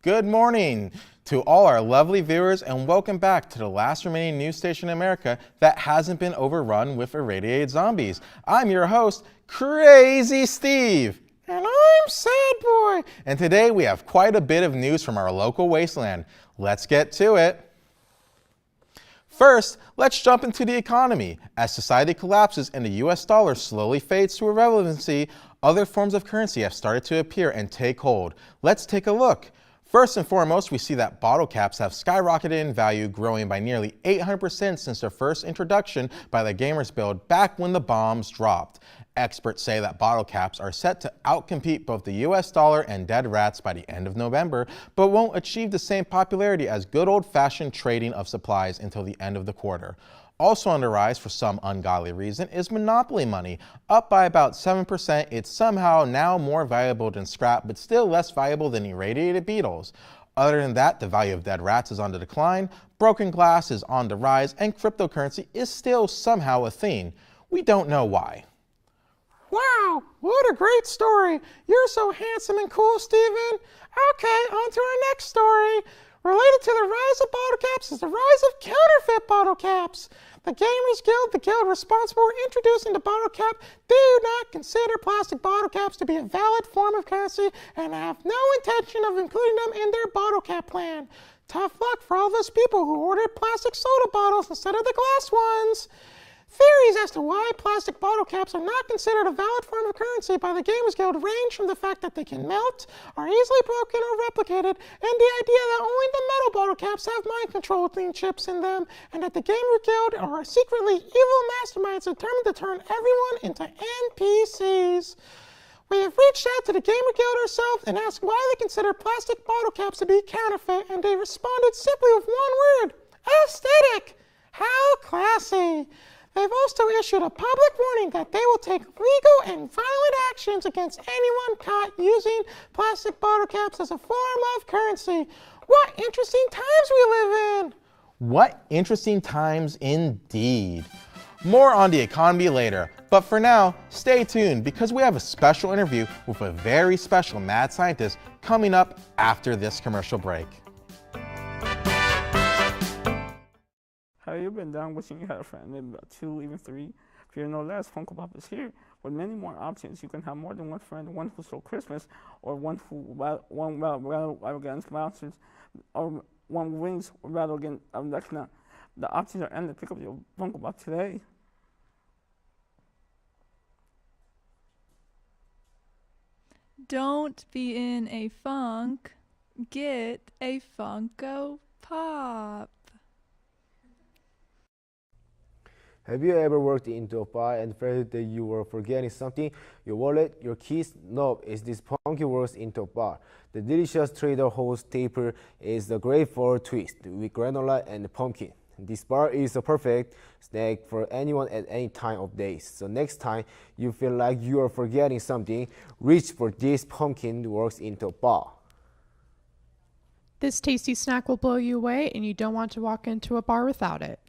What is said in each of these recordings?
Good morning to all our lovely viewers and welcome back to the last remaining news station in America that hasn't been overrun with irradiated zombies. I'm your host, Crazy Steve. And I'm Sad Boy. And today we have quite a bit of news from our local wasteland. Let's get to it. First, let's jump into the economy. As society collapses and the US dollar slowly fades to irrelevancy, other forms of currency have started to appear and take hold. Let's take a look. First and foremost, we see that bottle caps have skyrocketed in value, growing by nearly 800% since their first introduction by the Gamers Guild back when the bombs dropped. Experts say that bottle caps are set to outcompete both the US dollar and dead rats by the end of November, but won't achieve the same popularity as good old-fashioned trading of supplies until the end of the quarter. Also on the rise for some ungodly reason is Monopoly money. Up by about 7%, it's somehow now more valuable than scrap, but still less valuable than irradiated beetles. Other than that, the value of dead rats is on the decline, broken glass is on the rise, and cryptocurrency is still somehow a thing. We don't know why. Wow, what a great story. You're so handsome and cool, Steven. Okay, on to our next story. Related to the rise of bottle caps is the rise of counterfeit bottle caps. The Gamers Guild, the guild responsible for introducing the bottle cap, do not consider plastic bottle caps to be a valid form of currency and have no intention of including them in their bottle cap plan. Tough luck for all those people who ordered plastic soda bottles instead of the glass ones. Theories as to why plastic bottle caps are not considered a valid form of currency by the Gamers Guild range from the fact that they can melt, are easily broken or replicated, and the idea that only the metal bottle caps have mind-controlling chips in them, and that the Gamers Guild are secretly evil masterminds determined to turn everyone into NPCs. We have reached out to the Gamer Guild herself and asked why they consider plastic bottle caps to be counterfeit, and they responded simply with one word: aesthetic. How classy. They've also issued a public warning that they will take legal and violent actions against anyone caught using plastic bottle caps as a form of currency. What interesting times we live in! What interesting times indeed. More on the economy later, but for now, stay tuned because we have a special interview with a very special mad scientist coming up after this commercial break. Have you been down wishing you had a friend, maybe about 2, even 3? Fear no less, Funko Pop is here with many more options. You can have more than one friend, one who stole Christmas, or one who rattle against monsters, or one wings or rattle against Vecna. The options are endless. Pick up your Funko Pop today. Don't be in a funk. Get a Funko Pop. Have you ever walked into a bar and felt that you were forgetting something? Your wallet, your keys? No, it's this Punky Works into a bar. The delicious Trader Joe's taper is the great fall twist with granola and pumpkin. This bar is a perfect snack for anyone at any time of day. So next time you feel like you are forgetting something, reach for this Pumpkin Works into a bar. This tasty snack will blow you away, and you don't want to walk into a bar without it.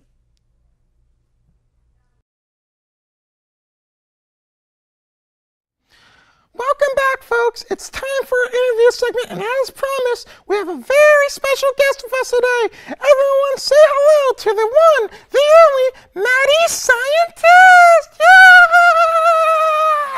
Welcome back, folks. It's time for our interview segment, and as promised, we have a very special guest with us today. Everyone say hello to the one, the only, Maddie Scientist!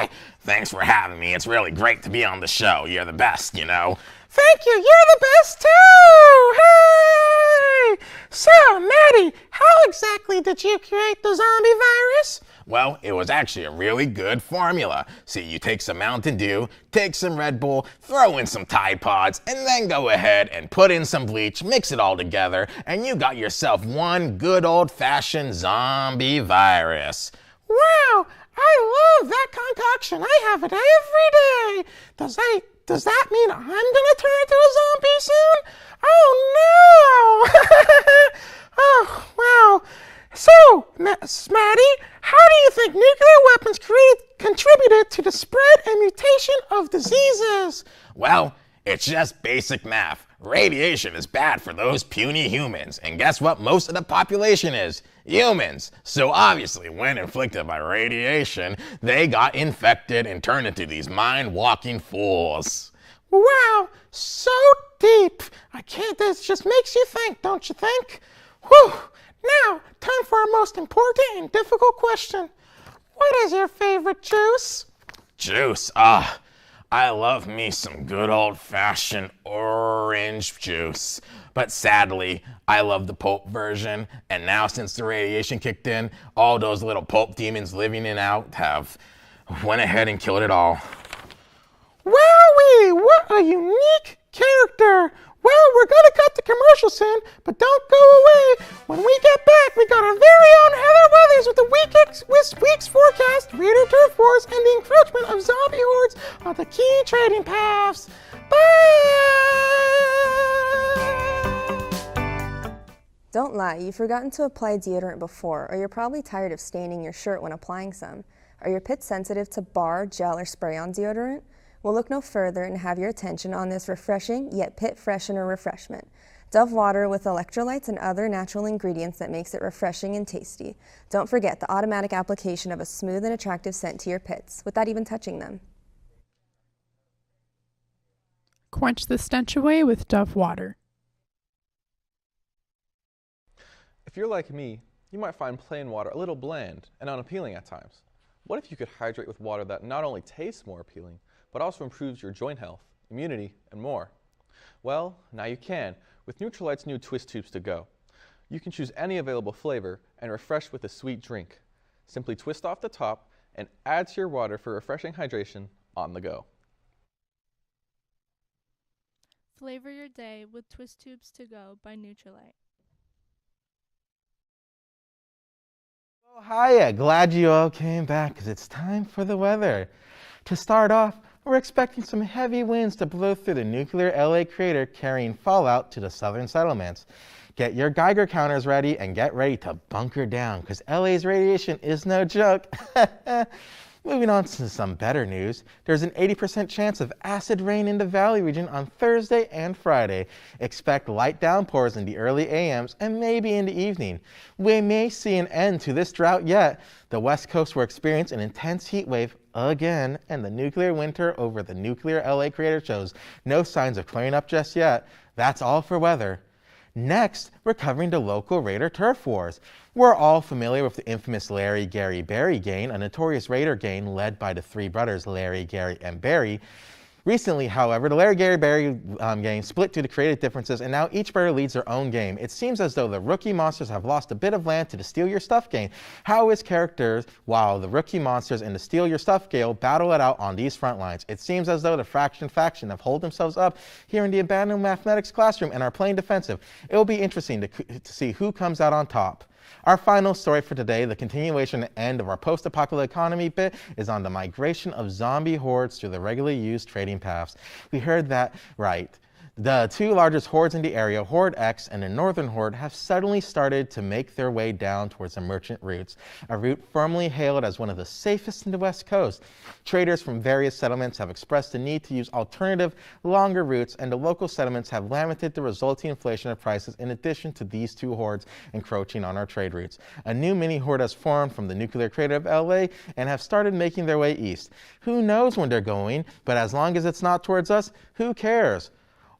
Yay! Thanks for having me. It's really great to be on the show. You're the best, you know. Thank you. You're the best, too! Hey! So, Maddie, how exactly did you create the zombie virus? Well, it was actually a really good formula. See, you take some Mountain Dew, take some Red Bull, throw in some Tide Pods, and then go ahead and put in some bleach, mix it all together, and you got yourself one good old-fashioned zombie virus. Wow, I love that concoction. I have it every day. Does that mean I'm gonna turn into a zombie soon? Oh no! Oh, wow. So, Maddie, how do you think nuclear weapons contributed to the spread and mutation of diseases? Well, it's just basic math. Radiation is bad for those puny humans. And guess what most of the population is? Humans. So obviously, when inflicted by radiation, they got infected and turned into these mind-walking fools. Wow, so deep. just makes you think, don't you think? Whew! Now, time for our most important and difficult question. What is your favorite juice? Juice? I love me some good old-fashioned orange juice. But sadly, I love the pulp version, and now since the radiation kicked in, all those little pulp demons living in out have went ahead and killed it all. Wowee! What a unique character! Well, we're gonna cut the commercial soon, but don't go away. When we get back, we got our very own Heather Weathers with the week's forecast, Raider Turf Wars, and the encroachment of zombie hordes on the key trading paths. Bye! Don't lie, you've forgotten to apply deodorant before, or you're probably tired of staining your shirt when applying some. Are your pits sensitive to bar, gel, or spray-on deodorant? Well, look no further and have your attention on this refreshing yet pit freshener refreshment. Dove water with electrolytes and other natural ingredients that makes it refreshing and tasty. Don't forget the automatic application of a smooth and attractive scent to your pits without even touching them. Quench the stench away with Dove water. If you're like me, you might find plain water a little bland and unappealing at times. What if you could hydrate with water that not only tastes more appealing, but also improves your joint health, immunity, and more? Well, now you can with Neutralite's new Twist Tubes to go. You can choose any available flavor and refresh with a sweet drink. Simply twist off the top and add to your water for refreshing hydration on the go. Flavor your day with Twist Tubes to Go by Nutrilite. Oh, hiya, glad you all came back because it's time for the weather. To start off, we're expecting some heavy winds to blow through the nuclear LA crater, carrying fallout to the southern settlements. Get your Geiger counters ready and get ready to bunker down because LA's radiation is no joke. Moving on to some better news, there's an 80% chance of acid rain in the Valley region on Thursday and Friday. Expect light downpours in the early AMs and maybe in the evening. We may see an end to this drought yet. The West Coast will experience an intense heat wave again, and the nuclear winter over the nuclear LA crater shows no signs of clearing up just yet. That's all for weather. Next, we're covering the local Raider Turf Wars. We're all familiar with the infamous Larry, Gary, Barry gang, a notorious Raider gang led by the three brothers Larry, Gary, and Barry. Recently, however, the Larry, Gary, Barry gang split due to creative differences, and now each brother leads their own game. It seems as though the Rookie Monsters have lost a bit of land to the Steal Your Stuff gang. How is characters while the Rookie Monsters and the Steal Your Stuff gang battle it out on these front lines? It seems as though the faction have holed themselves up here in the abandoned mathematics classroom and are playing defensive. It will be interesting to see who comes out on top. Our final story for today, the continuation and end of our post-apocalyptic economy bit, is on the migration of zombie hordes through the regularly used trading paths. We heard that right. The two largest hordes in the area, Horde X and the Northern Horde, have suddenly started to make their way down towards the merchant routes, a route firmly hailed as one of the safest in the West Coast. Traders from various settlements have expressed the need to use alternative, longer routes, and the local settlements have lamented the resulting inflation of prices in addition to these two hordes encroaching on our trade routes. A new mini-horde has formed from the nuclear crater of LA and have started making their way east. Who knows when they're going, but as long as it's not towards us, who cares?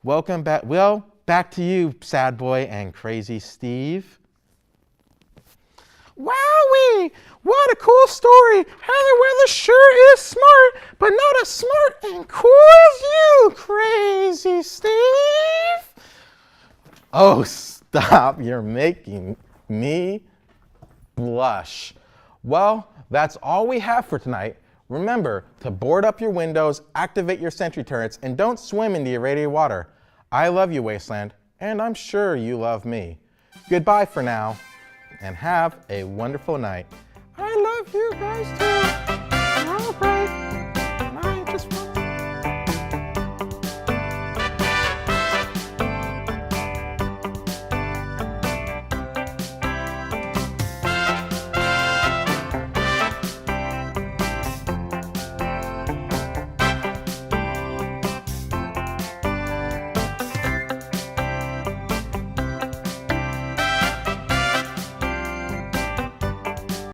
Welcome back. Well, back to you, Sad Boy and Crazy Steve. Wowee! What a cool story! Heather Weather sure is smart, but not as smart and cool as you, Crazy Steve. Oh, stop. You're making me blush. Well, that's all we have for tonight. Remember to board up your windows, activate your sentry turrets, and don't swim in the irradiated water. I love you, Wasteland, and I'm sure you love me. Goodbye for now, and have a wonderful night. I love you guys too.